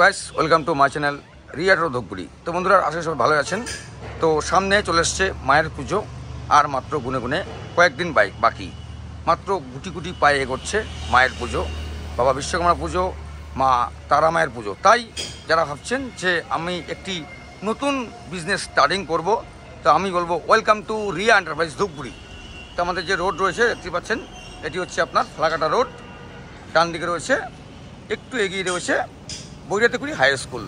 Guys welcome to my channel রিয়াটো ধূপগুড়ি। তো বন্ধুরা আশা করি সবাই ভালো আছেন। তো সামনে চলে এসছে মায়ের পুজো, আর মাত্র গুনে গুনে কয়েকদিন বাকি, মাত্র গুটি গুটি পায়ে এগোচ্ছে মায়ের পুজো, বাবা বিশ্বকর্মা পুজো, মা তারা মায়ের পুজো। তাই যারা ভাবছেন যে আমি একটি নতুন বিজনেস স্টার্টিং করব, তো আমি বলবো welcome to Riya enterprise Dhupguri. তো আমাদের যে রোড রয়েছে দেখতে পাচ্ছেন, এটি হচ্ছে আপনার ফালাকাটা রোড। ডান দিকে রয়েছে, একটু এগিয়ে রয়েছে বৈরাতিকুড়ি হাই স্কুল।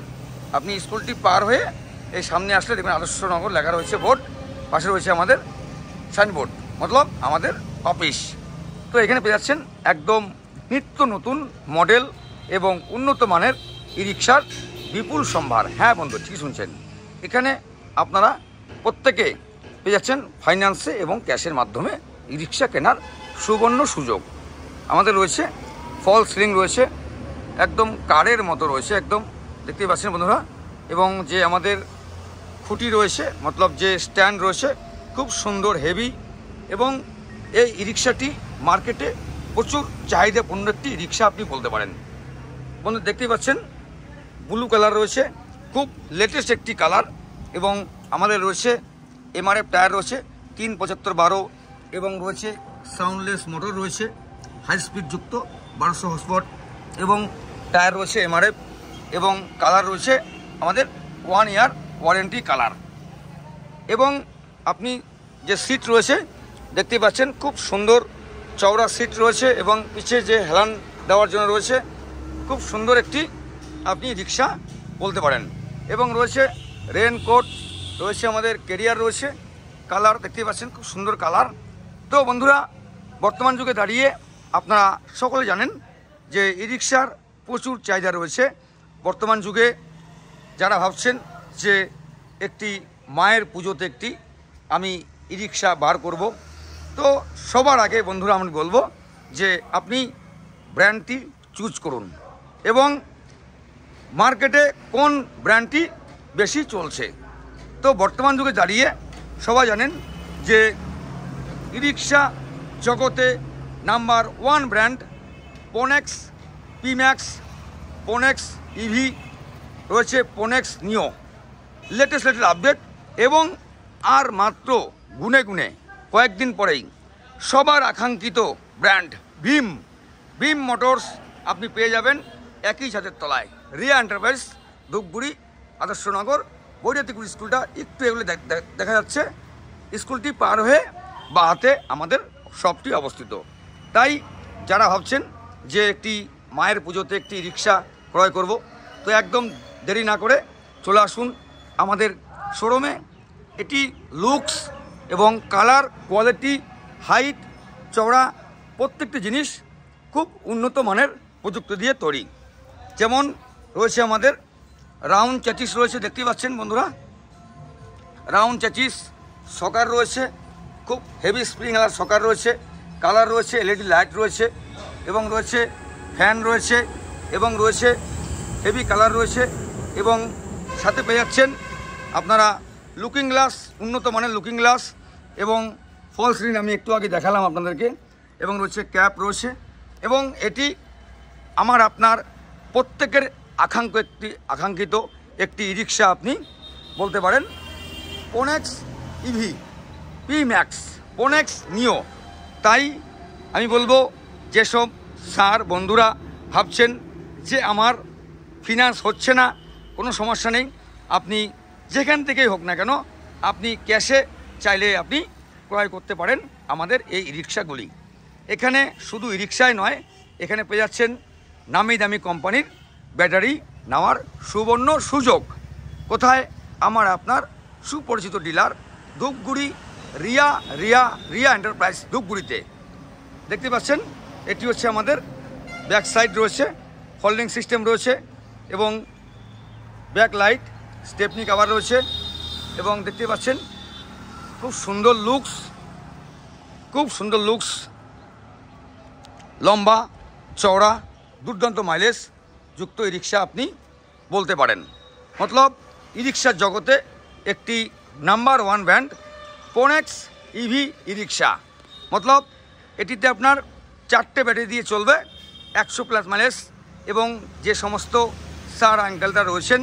আপনি স্কুলটি পার হয়ে এই সামনে আসলে দেখবেন আদর্শনগর লেখা রয়েছে বোর্ড, পাশে রয়েছে আমাদের সাইনবোর্ড, মতলব আমাদের অফিস। তো এখানে পেয়ে যাচ্ছেন একদম নিত্য নতুন মডেল এবং উন্নত মানের ই রিক্সার বিপুল সম্ভার। হ্যাঁ বন্ধু, ঠিকই শুনছেন, এখানে আপনারা প্রত্যেকে পেয়ে যাচ্ছেন ফাইন্যান্সে এবং ক্যাশের মাধ্যমে ই রিক্সা কেনার সুবর্ণ সুযোগ। আমাদের রয়েছে ফল সিলিং রয়েছে, একদম কারের মতো রয়েছে, একদম দেখতেই পাচ্ছেন বন্ধুরা। এবং যে আমাদের খুঁটি রয়েছে, মতলব যে স্ট্যান্ড রয়েছে, খুব সুন্দর হেভি। এবং এই ই রিক্সাটি মার্কেটে প্রচুর চাহিদাপূর্ণ একটি রিক্সা আপনি বলতে পারেন। বন্ধু দেখতেই পাচ্ছেন ব্লু কালার রয়েছে, খুব লেটেস্ট একটি কালার। এবং আমাদের রয়েছে এমআরএফ টায়ার রয়েছে 375/12, এবং রয়েছে সাউন্ডলেস মোটর রয়েছে, হাই স্পিড যুক্ত 1200 হর্সপাওয়ার, এবং টায়ার রয়েছে এমআরএফ, এবং কালার রয়েছে আমাদের 1 ইয়ার ওয়ারেন্টি কালার। এবং আপনি যে সিট রয়েছে দেখতে পাচ্ছেন, খুব সুন্দর চওড়া সিট রয়েছে, এবং পিছে যে হেলান দেওয়ার জন্য রয়েছে, খুব সুন্দর একটি আপনি রিক্সা বলতে পারেন। এবং রয়েছে রেনকোট রয়েছে, আমাদের ক্যারিয়ার রয়েছে, কালার দেখতে পাচ্ছেন খুব সুন্দর কালার। তো বন্ধুরা, বর্তমান যুগে দাঁড়িয়ে আপনারা সকলে জানেন যে ই রিক্সার প্রচুর চাহিদা রয়েছে। বর্তমান যুগে যারা ভাবছেন যে একটি মায়ের পুজোতে একটি আমি ই রিক্সা বার করব, তো সবার আগে বন্ধুরা আমি বলবো যে আপনি ব্র্যান্ডটি চুজ করুন, এবং মার্কেটে কোন ব্র্যান্ডটি বেশি চলছে। তো বর্তমান যুগে দাঁড়িয়ে সবাই জানেন যে ই রিক্সা জগতে নাম্বার 1 ব্র্যান্ড পোনেক্স পিম্যাক্স, পোনেক্স ইভি রয়েছে, পোনেক্স নিও, লেটেস্ট আপডেট। এবং আর মাত্র গুনে গুনে কয়েকদিন পরেই সবার আকাঙ্ক্ষিত ব্র্যান্ড ভীম মোটরস আপনি পেয়ে যাবেন একই ছাদের তলায়। রিয়া এন্টারপ্রাইজ ধূপগুড়ি, আদর্শনগর, বৈরাতিকুড়ি স্কুলটা একটু এগুলো দেখা যাচ্ছে। স্কুলটি পার হয়ে বা হাতে আমাদের শপটি অবস্থিত। তাই যারা ভাবছেন যে একটি মায়ের পুজোতে একটি রিক্সা ক্রয় করব, তো একদম দেরি না করে চলে আসুন আমাদের শোরুমে। এটি লুকস এবং কালার, কোয়ালিটি, হাইট, চওড়া প্রত্যেকটি জিনিস খুব উন্নত মানের প্রযুক্তি দিয়ে তৈরি। যেমন রয়েছে আমাদের রাউন্ড চ্যাচিস রয়েছে, দেখতেই পাচ্ছেন বন্ধুরা, রাউন্ড চ্যাচিস, সকার রয়েছে, খুব হেভি স্প্রিং সকার রয়েছে, কালার রয়েছে, এলইডি লাইট রয়েছে, এবং রয়েছে ফ্যান রয়েছে, এবং রয়েছে হেভি কালার রয়েছে, এবং সাথে পেয়ে যাচ্ছেন আপনারা লুকিং গ্লাস, উন্নত মানের লুকিং গ্লাস, এবং ফল সিলিং আমি একটু আগে দেখালাম আপনাদেরকে, এবং রয়েছে ক্যাপ রয়েছে। এবং এটি আমার আপনার প্রত্যেকের আকাঙ্ক্ষিত একটি ই রিক্সা আপনি বলতে পারেন, পোনেক্স ইভি, পিম্যাক্স, পোনেক্স নিও। তাই আমি বলবো যেসব স্যার বন্ধুরা ভাবছেন যে আমার ফিনান্স হচ্ছে না, কোনো সমস্যা নেই, আপনি যেখান থেকেই হোক না কেন আপনি ক্যাশে চাইলে আপনি ক্রয় করতে পারেন আমাদের এই রিক্সাগুলি। এখানে শুধু ই রিক্সাই নয়, এখানে পেয়ে যাচ্ছেন নামি দামি কোম্পানির ব্যাটারি নেওয়ার সুবর্ণ সুযোগ। কোথায়? আমার আপনার সুপরিচিত ডিলার ধূপগুড়ি রিয়া এন্টারপ্রাইজ ধূপগুড়িতে। দেখতে পাচ্ছেন এটি হচ্ছে আমাদের ব্যাক সাইড রয়েছে, ফোল্ডিং সিস্টেম রয়েছে, এবং ব্যাক লাইট, স্টেপনি কভার রয়েছে, এবং দেখতে পাচ্ছেন খুব সুন্দর লুকস, লম্বা চওড়া দুর্দান্ত মাইলেজ যুক্ত ই রিক্সা আপনি বলতে পারেন। মতলব ই রিক্সার জগতে একটি নাম্বার 1 ব্র্যান্ড পোনেক্স ইভি ই রিক্সা। মতলব এটিতে আপনার 4টে ব্যাটারি দিয়ে চলবে, 100+ মাইলেজ, এবং যে সমস্ত স্যার আঙ্কেলরা রয়েছেন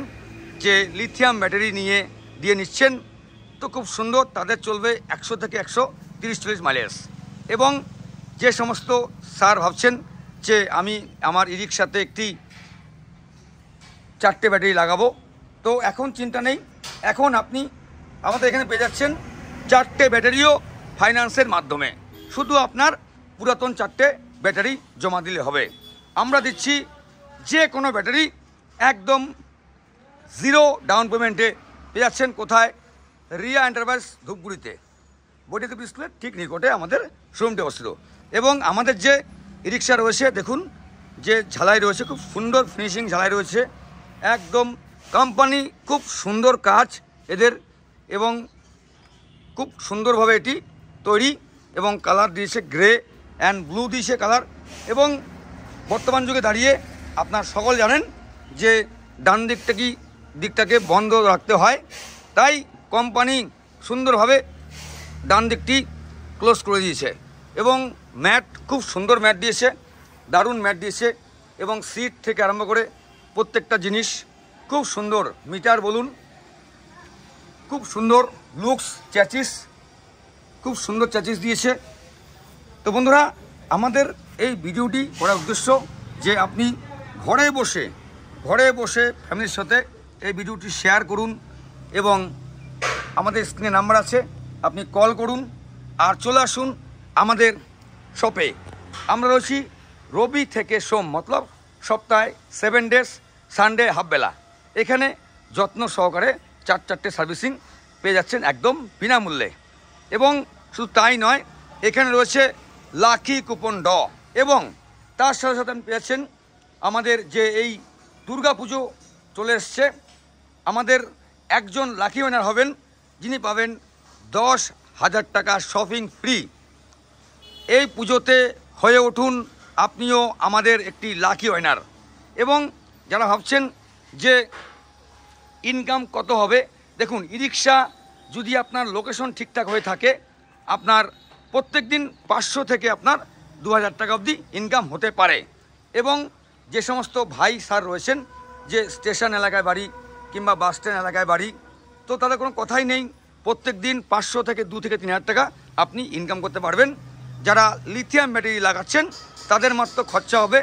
যে লিথিয়াম ব্যাটারি নিয়ে দিয়ে নিচ্ছেন, তো খুব সুন্দর, তাদের চলবে 100 থেকে 130-40 মাইলেজ। এবং যে সমস্ত স্যার ভাবছেন যে আমি আমার ই রিক্সাতে একটি 4টে ব্যাটারি লাগাবো, তো এখন চিন্তা নেই, এখন আপনি আমাদের এখানে পেয়ে যাচ্ছেন 4টে ব্যাটারিও ফাইন্যান্সের মাধ্যমে। শুধু আপনার পুরাতন 4টে ব্যাটারি জমা দিলে হবে। আমরা দিচ্ছি যে কোনো ব্যাটারি একদম 0 ডাউন পেমেন্টে পেয়ে যাচ্ছেন। কোথায়? রিয়া এন্টারপ্রাইজ ধূপগুড়িতে, বডিতে স্কুলের ঠিক নিকটে আমাদের শোরুমটি অবস্থিত। এবং আমাদের যে ই রিক্সা রয়েছে, দেখুন যে ঝালাই রয়েছে, খুব সুন্দর ফিনিশিং ঝালাই রয়েছে, একদম কোম্পানি, খুব সুন্দর কাজ এদের, এবং খুব সুন্দরভাবে এটি তৈরি, এবং কালার দিয়েছে গ্রে অ্যান্ড ব্লু দিয়েছে কালার। এবং বর্তমান যুগে দাঁড়িয়ে আপনার সকল জানেন যে ডান দিকটাকে বন্ধ রাখতে হয়, তাই কোম্পানি সুন্দরভাবে ডান দিকটি ক্লোজ করে দিয়েছে। এবং ম্যাট, খুব সুন্দর ম্যাট দিয়েছে, দারুণ ম্যাট দিয়েছে। এবং সিট থেকে আরম্ভ করে প্রত্যেকটা জিনিস খুব সুন্দর, মিটার বলুন, খুব সুন্দর লুকস, চ্যাচিস, খুব সুন্দর চ্যাচিস দিয়েছে। তো বন্ধুরা, আমাদের এই ভিডিওটি করার উদ্দেশ্য যে আপনি ঘরে বসে ফ্যামিলির সাথে এই ভিডিওটি শেয়ার করুন, এবং আমাদের স্ক্রিনে নাম্বার আছে, আপনি কল করুন আর চলে আসুন আমাদের শপে। আমরা রয়েছি রবি থেকে সোম, মতলব সপ্তাহে 7 ডেজ, সানডে হাফবেলা। এখানে যত্ন সহকারে 4টে সার্ভিসিং পেয়ে যাচ্ছেন একদম বিনামূল্যে। এবং শুধু তাই নয়, এখানে রয়েছে লাকি কুপন এবং তার সাথে সাথে আপনি পেয়েছেন আমাদের যে এই দুর্গাপুজো চলে এসছে, আমাদের একজন লাকি উইনার হবেন যিনি পাবেন 10,000 টাকা শপিং ফ্রি। এই পুজোতে হয়ে উঠুন আপনিও আমাদের একটি লাকি উইনার। এবং যারা ভাবছেন যে ইনকাম কত হবে, দেখুন ই রিক্সা যদি আপনার লোকেশন ঠিকঠাক হয়ে থাকে, আপনার প্রত্যেক দিন 500 থেকে আপনার 2000 টাকা অবধি ইনকাম হতে পারে। এবং যে সমস্ত ভাই স্যার রয়েছেন যে স্টেশন এলাকায় বাড়ি কিংবা বাস স্ট্যান্ড এলাকায় বাড়ি, তো তাদের কোনো কথাই নেই, প্রত্যেক দিন 500 থেকে 2 থেকে 3000 টাকা আপনি ইনকাম করতে পারবেন। যারা লিথিয়াম ব্যাটারি লাগাচ্ছেন তাদের মাত্র খরচা হবে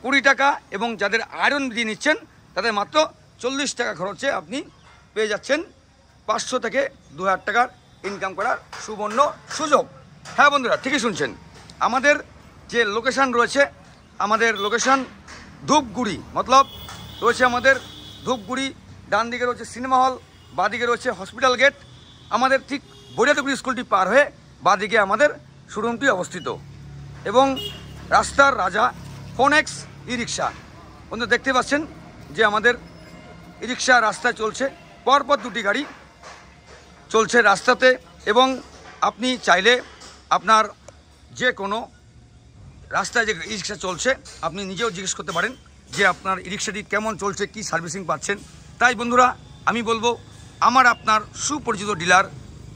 20 টাকা, এবং যাদের আয়রন দিয়ে নিচ্ছেন তাদের মাত্র 40 টাকা খরচে আপনি পেয়ে যাচ্ছেন 500 থেকে 2000 টাকার ইনকাম করার সুবর্ণ সুযোগ। হ্যাঁ বন্ধুরা, ঠিকই শুনছেন, আমাদের যে লোকেশান রয়েছে, আমাদের লোকেশান ধূপগুড়ি, মতলব রয়েছে আমাদের ধূপগুড়ি, ডান দিকে রয়েছে সিনেমা হল, বাঁদিকে রয়েছে হসপিটাল গেট। আমাদের ঠিক বৈরাতপুর স্কুলটি পার হয়ে বাঁদিকে আমাদের শোরুমটি অবস্থিত। এবং রাস্তার রাজা ফোনেক্স ই রিক্সা, বন্ধু দেখতে পাচ্ছেন যে আমাদের ই রিক্সা রাস্তায় চলছে, পরপর 2টি গাড়ি চলছে রাস্তাতে। এবং আপনি চাইলে আপনার যে কোনো রাস্তায় যে ই রিক্সা চলছে আপনি নিজেও জিজ্ঞেস করতে পারেন যে আপনার ই রিক্সাটি কেমন চলছে, কি সার্ভিসিং পাচ্ছেন। তাই বন্ধুরা, আমি বলবো আমার আপনার সুপরিচিত ডিলার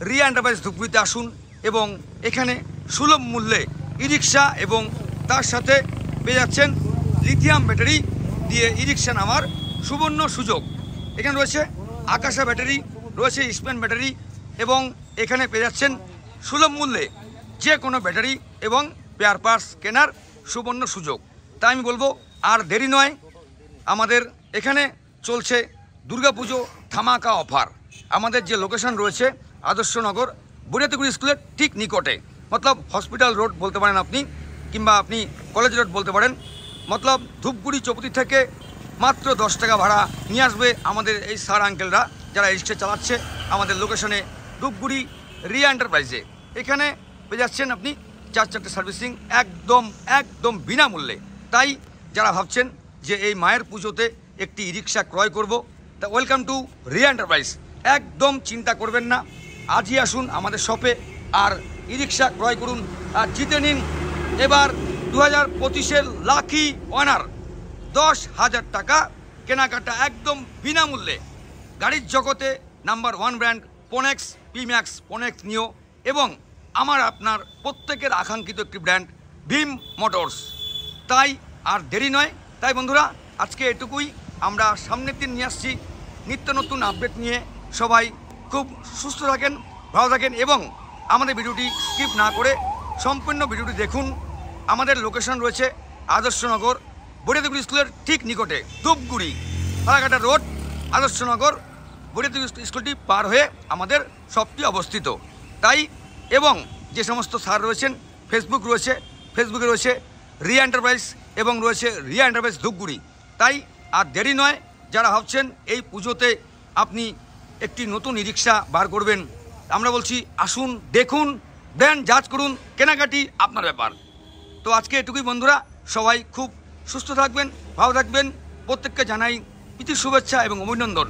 রিয়া এন্টারপ্রাইজ ধূপগুড়িতে আসুন, এবং এখানে সুলভ মূল্যে ই রিক্সা এবং তার সাথে পেয়ে যাচ্ছেন লিথিয়াম ব্যাটারি দিয়ে ই রিক্সা নামার সুবর্ণ সুযোগ। এখানে রয়েছে আকাশা ব্যাটারি, রয়েছে স্পেন ব্যাটারি, এবং এখানে পেয়ে যাচ্ছেন সুলভ মূল্যে যে কোনো ব্যাটারি এবং পেয়ার পার্টস কেনার সুবর্ণ সুযোগ। তাই আমি বলবো আর দেরি নয়, আমাদের এখানে চলছে দুর্গাপুজো ধামাকা অফার। আমাদের যে লোকেশন রয়েছে আদর্শনগর বৈরাতপুর স্কুলের ঠিক নিকটে, মতলব হসপিটাল রোড বলতে পারেন আপনি, কিংবা আপনি কলেজ রোড বলতে পারেন। মতলব ধূপগুড়ি চৌপতি থেকে মাত্র 10 টাকা ভাড়া নিয়ে আসবে আমাদের এই স্যার আঙ্কেলরা যারা রিক্সা চালাচ্ছে আমাদের লোকেশনে ধূপগুড়ি রিয়া এন্টারপ্রাইজে। এখানে পেয়ে যাচ্ছেন আপনি 4টে সার্ভিসিং একদম বিনামূল্যে। তাই যারা ভাবছেন যে এই মায়ের পুজোতে একটি ই রিক্সা ক্রয় করব, তা ওয়েলকাম টু রিয়া এন্টারপ্রাইজ। একদম চিন্তা করবেন না, আজই আসুন আমাদের শপে আর ই রিক্সা ক্রয় করুন আর জিতে নিন এবার 2025-এর লাকি ওয়ানার 10,000 টাকা কেনাকাটা একদম বিনামূল্যে। গাড়ির জগতে নাম্বার 1 ব্র্যান্ড পোনেক্স, পিম্যাক্স, পোনেক্স নিও, এবং আমার আপনার প্রত্যেকের আকাঙ্ক্ষিত একটি ব্র্যান্ড ভীম মোটরস। তাই আর দেরি নয়। তাই বন্ধুরা, আজকে এটুকুই। আমরা সামনের দিন নিয়ে আসছি নিত্য নতুন আপডেট নিয়ে। সবাই খুব সুস্থ থাকেন, ভালো থাকেন এবং আমাদের ভিডিওটি স্কিপ না করে সম্পূর্ণ ভিডিওটি দেখুন। আমাদের লোকেশন রয়েছে আদর্শনগর বড়িয়াদুগুড়ি স্কুলের ঠিক নিকটে, ধূপগুড়ি ফালাকাটা রোড, আদর্শনগর বড়িয়াদুগুড়ি স্কুলটি পার হয়ে আমাদের শপটি অবস্থিত। তাই এবং যে সমস্ত স্যার রয়েছেন, ফেসবুকে রয়েছে রিয়া এন্টারপ্রাইজ এবং রয়েছে রিয়া এন্টারপ্রাইজ ধূপগুড়ি। তাই আর দেরি নয়, যারা ভাবছেন এই পুজোতে আপনি একটি নতুন ই রিক্সা বার করবেন, আমরা বলছি আসুন, দেখুন, দেন, জাজ করুন, কেনাকাটি আপনার ব্যাপার। তো আজকে এটুকুই বন্ধুরা, সবাই খুব সুস্থ থাকবেন, ভালো থাকবেন, প্রত্যেককে জানাই প্রীতি শুভেচ্ছা এবং অভিনন্দন।